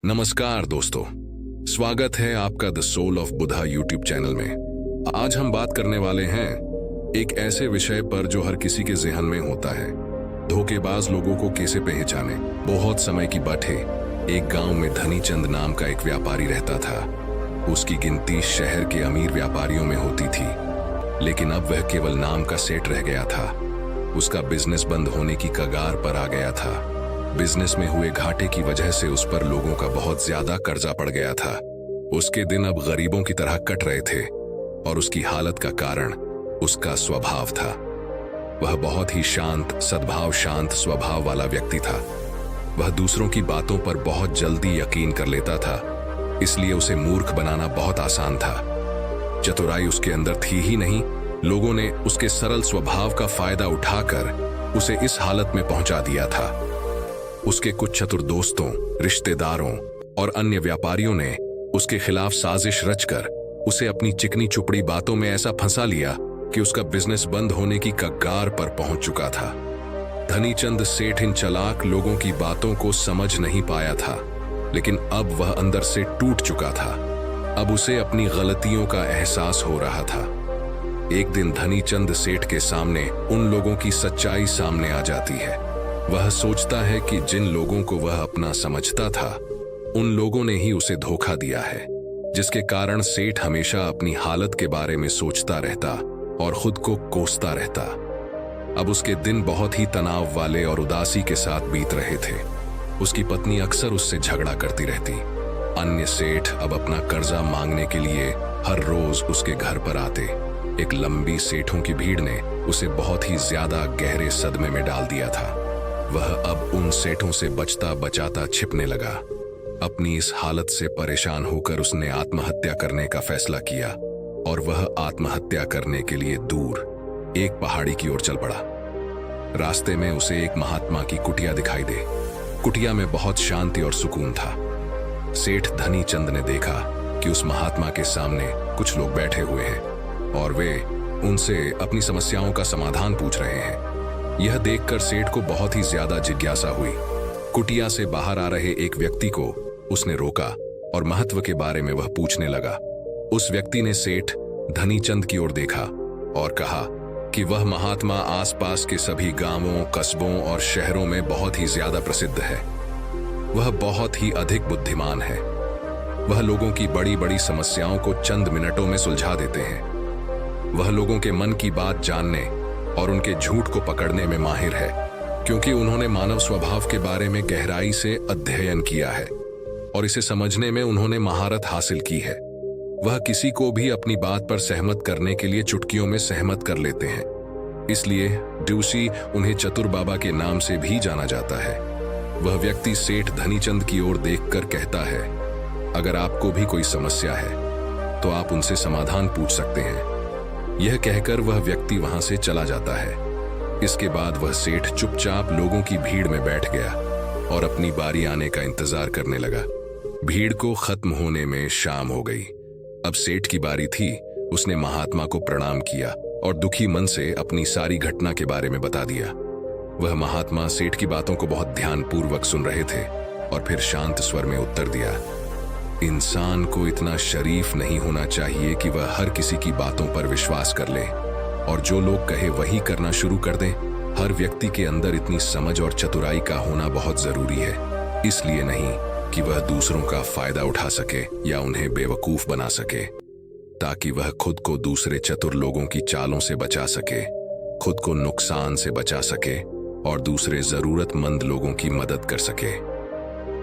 नमस्कार दोस्तों, स्वागत है आपका the soul of Buddha YouTube channel में। आज हम बात करने वाले हैं एक ऐसे विषय पर जो हर किसी के जहन में होता है, धोखेबाज लोगों को कैसे पहचाने। बहुत समय की बात है, एक गांव में धनीचंद नाम का एक व्यापारी रहता था। उसकी गिनती शहर के अमीर व्यापारियों में होती थी, लेकिन अब वह केवल नाम का सेठ रह गया था। उसका बिजनेस बंद होने की कगार पर आ गया था। बिजनेस में हुए घाटे की वजह से उस पर लोगों का बहुत ज्यादा कर्जा पड़ गया था। उसके दिन अब गरीबों की तरह कट रहे थे और उसकी हालत का कारण उसका स्वभाव था। वह बहुत ही शांत स्वभाव वाला व्यक्ति था। वह दूसरों की बातों पर बहुत जल्दी यकीन कर लेता था, इसलिए उसे मूर्ख बनाना बहुत आसान था। चतुराई उसके अंदर थी ही नहीं, लोगों ने उसके सरल स्वभाव का फायदा उठाकर उसे इस हालत में पहुंचा दिया था। उसके कुछ चतुर दोस्तों, रिश्तेदारों और अन्य व्यापारियों ने उसके खिलाफ साजिश रचकर उसे अपनी चिकनी चुपड़ी बातों में ऐसा फंसा लिया कि उसका बिजनेस बंद होने की कगार पर पहुंच चुका था। धनीचंद सेठ इन चालाक लोगों की बातों को समझ नहीं पाया था, लेकिन अब वह अंदर से टूट चुका था। अब उसे अपनी गलतियों का एहसास हो रहा था। एक दिन धनीचंद सेठ के सामने उन लोगों की सच्चाई सामने आ जाती है। वह सोचता है कि जिन लोगों को वह अपना समझता था, उन लोगों ने ही उसे धोखा दिया है, जिसके कारण सेठ हमेशा अपनी हालत के बारे में सोचता रहता और खुद को कोसता रहता। अब उसके दिन बहुत ही तनाव वाले और उदासी के साथ बीत रहे थे। उसकी पत्नी अक्सर उससे झगड़ा करती रहती। अन्य सेठ अब अपना कर्जा मांगने के लिए हर रोज उसके घर पर आते। एक लंबी सेठों की भीड़ ने उसे बहुत ही ज्यादा गहरे सदमे में डाल दिया था। वह अब उन सेठों से बचता बचाता छिपने लगा। अपनी इस हालत से परेशान होकर उसने आत्महत्या करने का फैसला किया और वह आत्महत्या करने के लिए दूर एक पहाड़ी की ओर चल पड़ा। रास्ते में उसे एक महात्मा की कुटिया दिखाई दे। कुटिया में बहुत शांति और सुकून था। सेठ धनीचंद ने देखा कि उस महात्मा के सामने कुछ लोग बैठे हुए हैं और वे उनसे अपनी समस्याओं का समाधान पूछ रहे हैं। यह देखकर सेठ को बहुत ही ज्यादा जिज्ञासा हुई। कुटिया से बाहर आ रहे एक व्यक्ति को उसने रोका और महत्व के बारे में वह पूछने लगा। उस व्यक्ति ने सेठ धनीचंद की ओर देखा और कहा कि वह महात्मा आसपास के सभी गांवों, कस्बों और शहरों में बहुत ही ज्यादा प्रसिद्ध है। वह बहुत ही अधिक बुद्धिमान है। वह लोगों की बड़ी बड़ी समस्याओं को चंद मिनटों में सुलझा देते हैं। वह लोगों के मन की बात जानने और उनके झूठ को पकड़ने में माहिर है, क्योंकि उन्होंने मानव स्वभाव के बारे में गहराई से अध्ययन किया है और इसे समझने में उन्होंने महारत हासिल की है। वह किसी को भी अपनी बात पर सहमत करने के लिए चुटकियों में सहमत कर लेते हैं। इसलिए ड्यूसी उन्हें चतुर बाबा के नाम से भी जाना जाता है। वह व्यक्ति सेठ धनीचंद की ओर देखकर कहता है, अगर आपको भी कोई समस्या है तो आप उनसे समाधान पूछ सकते हैं। यह कहकर वह व्यक्ति वहां से चला जाता है। इसके बाद वह सेठ चुपचाप लोगों की भीड़ में बैठ गया और अपनी बारी आने का इंतजार करने लगा। भीड़ को खत्म होने में शाम हो गई। अब सेठ की बारी थी। उसने महात्मा को प्रणाम किया और दुखी मन से अपनी सारी घटना के बारे में बता दिया। वह महात्मा सेठ की बातों को बहुत ध्यानपूर्वक सुन रहे थे और फिर शांत स्वर में उत्तर दिया, इंसान को इतना शरीफ नहीं होना चाहिए कि वह हर किसी की बातों पर विश्वास कर ले और जो लोग कहे वही करना शुरू कर दें। हर व्यक्ति के अंदर इतनी समझ और चतुराई का होना बहुत जरूरी है, इसलिए नहीं कि वह दूसरों का फायदा उठा सके या उन्हें बेवकूफ बना सके, ताकि वह खुद को दूसरे चतुर लोगों की चालों से बचा सके, खुद को नुकसान से बचा सके और दूसरे जरूरतमंद लोगों की मदद कर सके।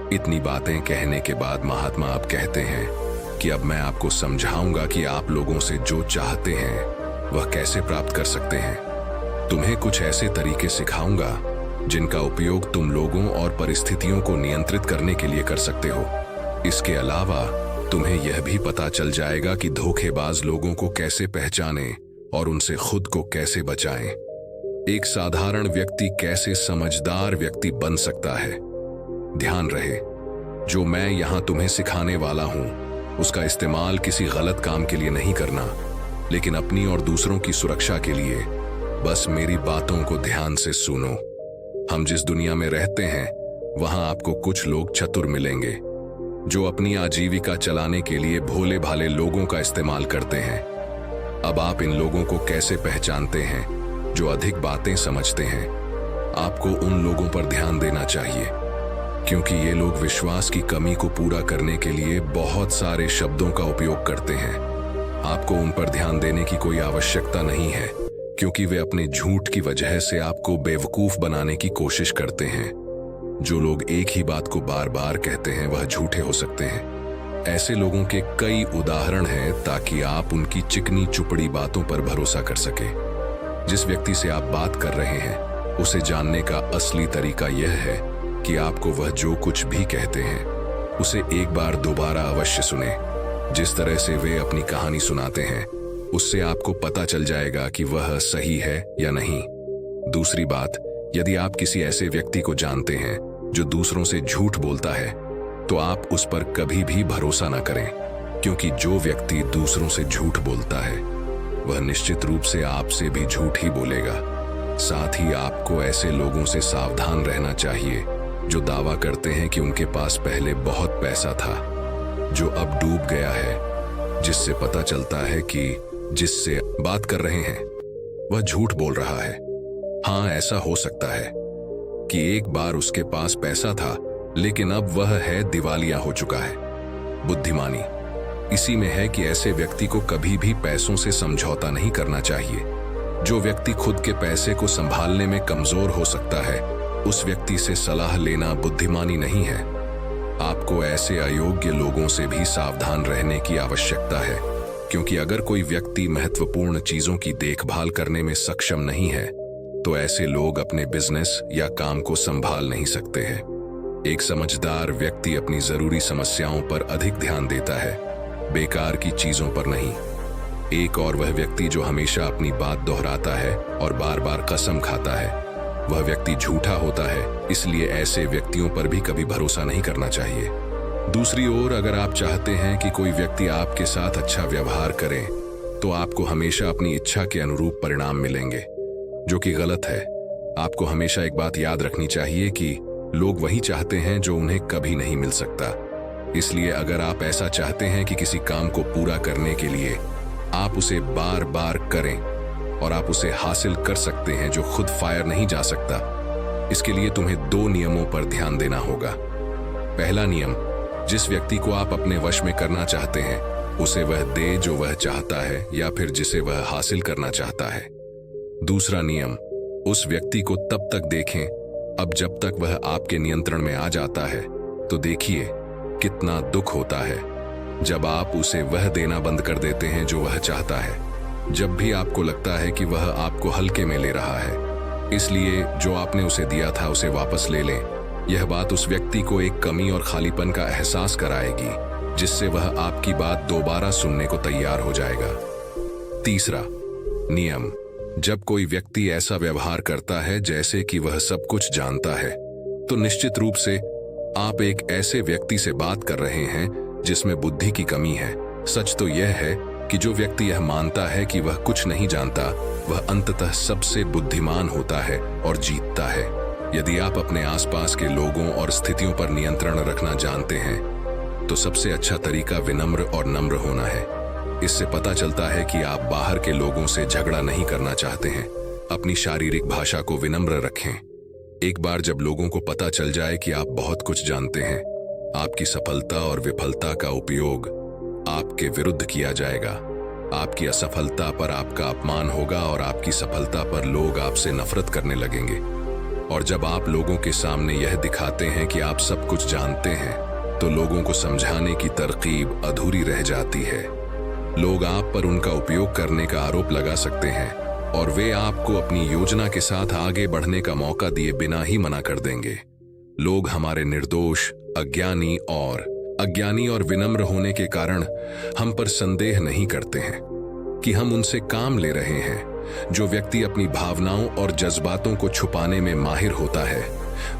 इतनी बातें कहने के बाद महात्मा अब कहते हैं कि अब मैं आपको समझाऊंगा कि आप लोगों से जो चाहते हैं वह कैसे प्राप्त कर सकते हैं। तुम्हें कुछ ऐसे तरीके सिखाऊंगा जिनका उपयोग तुम लोगों और परिस्थितियों को नियंत्रित करने के लिए कर सकते हो। इसके अलावा तुम्हें यह भी पता चल जाएगा कि धोखेबाज लोगों को कैसे पहचानें और उनसे खुद को कैसे बचाएं। एक साधारण व्यक्ति कैसे समझदार व्यक्ति बन सकता है। ध्यान रहे, जो मैं यहां तुम्हें सिखाने वाला हूं उसका इस्तेमाल किसी गलत काम के लिए नहीं करना, लेकिन अपनी और दूसरों की सुरक्षा के लिए। बस मेरी बातों को ध्यान से सुनो। हम जिस दुनिया में रहते हैं वहां आपको कुछ लोग चतुर मिलेंगे, जो अपनी आजीविका चलाने के लिए भोले भाले लोगों का इस्तेमाल करते हैं। अब आप इन लोगों को कैसे पहचानते हैं जो अधिक बातें समझते हैं? आपको उन लोगों पर ध्यान देना चाहिए, क्योंकि ये लोग विश्वास की कमी को पूरा करने के लिए बहुत सारे शब्दों का उपयोग करते हैं। आपको उन पर ध्यान देने की कोई आवश्यकता नहीं है, क्योंकि वे अपने झूठ की वजह से आपको बेवकूफ बनाने की कोशिश करते हैं। जो लोग एक ही बात को बार बार कहते हैं वह झूठे हो सकते हैं। ऐसे लोगों के कई उदाहरण हैं ताकि आप उनकी चिकनी चुपड़ी बातों पर भरोसा कर सके। जिस व्यक्ति से आप बात कर रहे हैं उसे जानने का असली तरीका यह है कि आपको वह जो कुछ भी कहते हैं उसे एक बार दोबारा अवश्य सुने। जिस तरह से वे अपनी कहानी सुनाते हैं उससे आपको पता चल जाएगा कि वह सही है या नहीं। दूसरी बात, यदि आप किसी ऐसे व्यक्ति को जानते हैं जो दूसरों से झूठ बोलता है तो आप उस पर कभी भी भरोसा न करें, क्योंकि जो व्यक्ति दूसरों से झूठ बोलता है वह निश्चित रूप से आपसे भी झूठ ही बोलेगा। साथ ही आपको ऐसे लोगों से सावधान रहना चाहिए जो दावा करते हैं कि उनके पास पहले बहुत पैसा था जो अब डूब गया है, जिससे पता चलता है कि जिससे बात कर रहे हैं वह झूठ बोल रहा है। हाँ, ऐसा हो सकता है कि एक बार उसके पास पैसा था लेकिन अब वह है दिवालिया हो चुका है। बुद्धिमानी इसी में है कि ऐसे व्यक्ति को कभी भी पैसों से समझौता नहीं करना चाहिए। जो व्यक्ति खुद के पैसे को संभालने में कमजोर हो सकता है उस व्यक्ति से सलाह लेना बुद्धिमानी नहीं है। आपको ऐसे अयोग्य लोगों से भी सावधान रहने की आवश्यकता है, क्योंकि अगर कोई व्यक्ति महत्वपूर्ण चीजों की देखभाल करने में सक्षम नहीं है तो ऐसे लोग अपने बिजनेस या काम को संभाल नहीं सकते हैं। एक समझदार व्यक्ति अपनी जरूरी समस्याओं पर अधिक ध्यान देता है, बेकार की चीजों पर नहीं। एक और वह व्यक्ति जो हमेशा अपनी बात दोहराता है और बार बार कसम खाता है, वह व्यक्ति झूठा होता है। इसलिए ऐसे व्यक्तियों पर भी कभी भरोसा नहीं करना चाहिए। दूसरी ओर, अगर आप चाहते हैं कि कोई व्यक्ति आपके साथ अच्छा व्यवहार करे तो आपको हमेशा अपनी इच्छा के अनुरूप परिणाम मिलेंगे, जो कि गलत है। आपको हमेशा एक बात याद रखनी चाहिए कि लोग वही चाहते हैं जो उन्हें कभी नहीं मिल सकता। इसलिए अगर आप ऐसा चाहते हैं कि किसी काम को पूरा करने के लिए आप उसे बार बार करें और आप उसे हासिल कर सकते हैं जो खुद फायर नहीं जा सकता, इसके लिए तुम्हें 2 नियमों पर ध्यान देना होगा। पहला नियम, जिस व्यक्ति को आप अपने वश में करना चाहते हैं उसे वह दे जो वह चाहता है या फिर जिसे वह हासिल करना चाहता है। दूसरा नियम, उस व्यक्ति को तब तक देखें अब जब तक वह आपके नियंत्रण में आ जाता है। तो देखिए कितना दुख होता है जब आप उसे वह देना बंद कर देते हैं जो वह चाहता है, जब भी आपको लगता है कि वह आपको हल्के में ले रहा है। इसलिए जो आपने उसे दिया था उसे वापस ले लें। यह बात उस व्यक्ति को एक कमी और खालीपन का एहसास कराएगी, जिससे वह आपकी बात दोबारा सुनने को तैयार हो जाएगा। तीसरा नियम, जब कोई व्यक्ति ऐसा व्यवहार करता है जैसे कि वह सब कुछ जानता है, तो निश्चित रूप से आप एक ऐसे व्यक्ति से बात कर रहे हैं जिसमें बुद्धि की कमी है। सच तो यह है कि जो व्यक्ति यह मानता है कि वह कुछ नहीं जानता, वह अंततः सबसे बुद्धिमान होता है और जीतता है। यदि आप अपने आसपास के लोगों और स्थितियों पर नियंत्रण रखना जानते हैं तो सबसे अच्छा तरीका विनम्र और नम्र होना है। इससे पता चलता है कि आप बाहर के लोगों से झगड़ा नहीं करना चाहते हैं। अपनी शारीरिक भाषा को विनम्र रखें। एक बार जब लोगों को पता चल जाए कि आप बहुत कुछ जानते हैं, आपकी सफलता और विफलता का उपयोग आपके विरुद्ध किया जाएगा। आपकी असफलता पर आपका अपमान होगा और आपकी सफलता पर लोग आपसे नफरत करने लगेंगे। और जब आप लोगों के सामने यह दिखाते हैं कि आप सब कुछ जानते हैं, तो लोगों को समझाने की तरकीब अधूरी रह जाती है। लोग आप पर उनका उपयोग करने का आरोप लगा सकते हैं और वे आपको अपनी योजना के साथ आगे बढ़ने का मौका दिए बिना ही मना कर देंगे। लोग हमारे निर्दोष, अज्ञानी और विनम्र होने के कारण हम पर संदेह नहीं करते हैं कि हम उनसे काम ले रहे हैं। जो व्यक्ति अपनी भावनाओं और जज्बातों को छुपाने में माहिर होता है,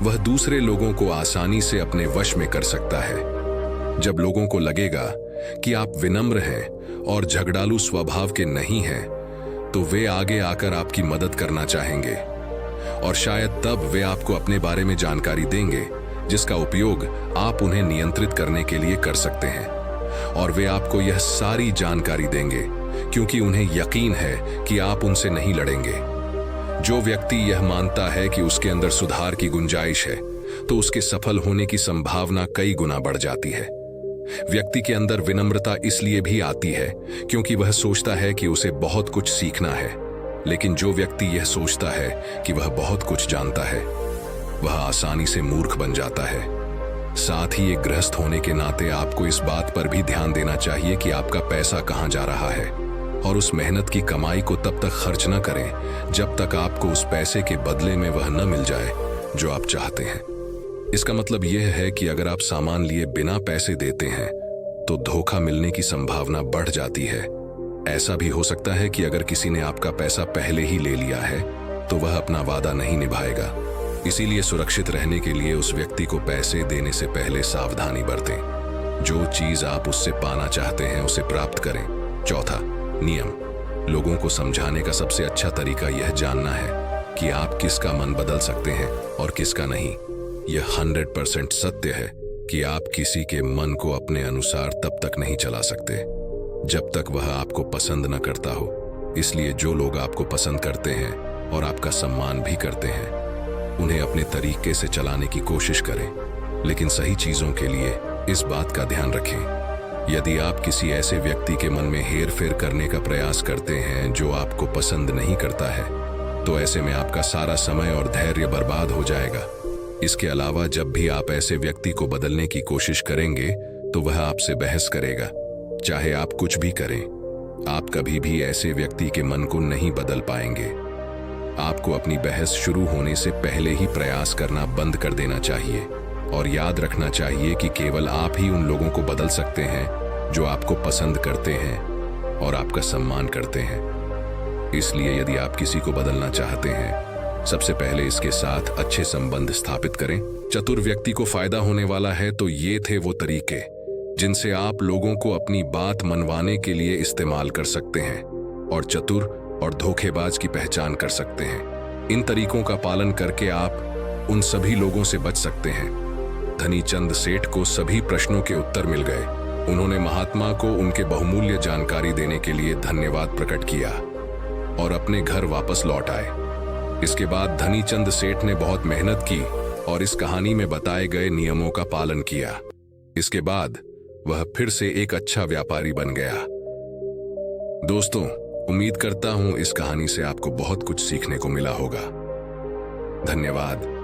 वह दूसरे लोगों को आसानी से अपने वश में कर सकता है। जब लोगों को लगेगा कि आप विनम्र हैं और झगड़ालू स्वभाव के नहीं हैं, तो वे आगे आकर आपकी मदद करना चाहेंगे और शायद तब वे आपको अपने बारे में जानकारी देंगे जिसका उपयोग आप उन्हें नियंत्रित करने के लिए कर सकते हैं। और वे आपको यह सारी जानकारी देंगे क्योंकि उन्हें यकीन है कि आप उनसे नहीं लड़ेंगे। जो व्यक्ति यह मानता है कि उसके अंदर सुधार की गुंजाइश है, तो उसके सफल होने की संभावना कई गुना बढ़ जाती है। व्यक्ति के अंदर विनम्रता इसलिए भी आती है क्योंकि वह सोचता है कि उसे बहुत कुछ सीखना है, लेकिन जो व्यक्ति यह सोचता है कि वह बहुत कुछ जानता है, वह आसानी से मूर्ख बन जाता है। साथ ही एक गृहस्थ होने के नाते आपको इस बात पर भी ध्यान देना चाहिए कि आपका पैसा कहां जा रहा है, और उस मेहनत की कमाई को तब तक खर्च न करें जब तक आपको उस पैसे के बदले में वह न मिल जाए जो आप चाहते हैं। इसका मतलब यह है कि अगर आप सामान लिए बिना पैसे देते हैं तो धोखा मिलने की संभावना बढ़ जाती है। ऐसा भी हो सकता है कि अगर किसी ने आपका पैसा पहले ही ले लिया है तो वह अपना वादा नहीं निभाएगा। इसीलिए सुरक्षित रहने के लिए उस व्यक्ति को पैसे देने से पहले सावधानी बरतें। जो चीज आप उससे पाना चाहते हैं उसे प्राप्त करें। चौथा नियम, लोगों को समझाने का सबसे अच्छा तरीका यह जानना है कि आप किसका मन बदल सकते हैं और किसका नहीं। यह 100% सत्य है कि आप किसी के मन को अपने अनुसार तब तक नहीं चला सकते जब तक वह आपको पसंद न करता हो। इसलिए जो लोग आपको पसंद करते हैं और आपका सम्मान भी करते हैं, उन्हें अपने तरीके से चलाने की कोशिश करें, लेकिन सही चीजों के लिए इस बात का ध्यान रखें। यदि आप किसी ऐसे व्यक्ति के मन में हेर फेर करने का प्रयास करते हैं जो आपको पसंद नहीं करता है, तो ऐसे में आपका सारा समय और धैर्य बर्बाद हो जाएगा। इसके अलावा जब भी आप ऐसे व्यक्ति को बदलने की कोशिश करेंगे तो वह आपसे बहस करेगा। चाहे आप कुछ भी करें, आप कभी भी ऐसे व्यक्ति के मन को नहीं बदल पाएंगे। आपको अपनी बहस शुरू होने से पहले ही प्रयास करना बंद कर देना चाहिए और याद रखना चाहिए कि केवल आप ही उन लोगों को बदल सकते हैं जो आपको पसंद करते हैं और आपका सम्मान करते हैं। इसलिए यदि आप किसी को बदलना चाहते हैं, सबसे पहले इसके साथ अच्छे संबंध स्थापित करें। चतुर व्यक्ति को फायदा होने वाला है, तो ये थे वो तरीके जिनसे आप लोगों को अपनी बात मनवाने के लिए इस्तेमाल कर सकते हैं और चतुर और धोखेबाज की पहचान कर सकते हैं। इन तरीकों का पालन करके आप उन सभी लोगों से बच सकते हैं। धनी चंद सेठ को सभी प्रश्नों के उत्तर मिल गए। उन्होंने महात्मा को उनके बहुमूल्य जानकारी देने के लिए धन्यवाद प्रकट किया और अपने घर वापस लौट आए। इसके बाद धनी चंद सेठ ने बहुत मेहनत की और इस कहानी में बताए गए नियमों का पालन किया। इसके बाद वह फिर से एक अच्छा व्यापारी बन गया। दोस्तों, उम्मीद करता हूं इस कहानी से आपको बहुत कुछ सीखने को मिला होगा। धन्यवाद।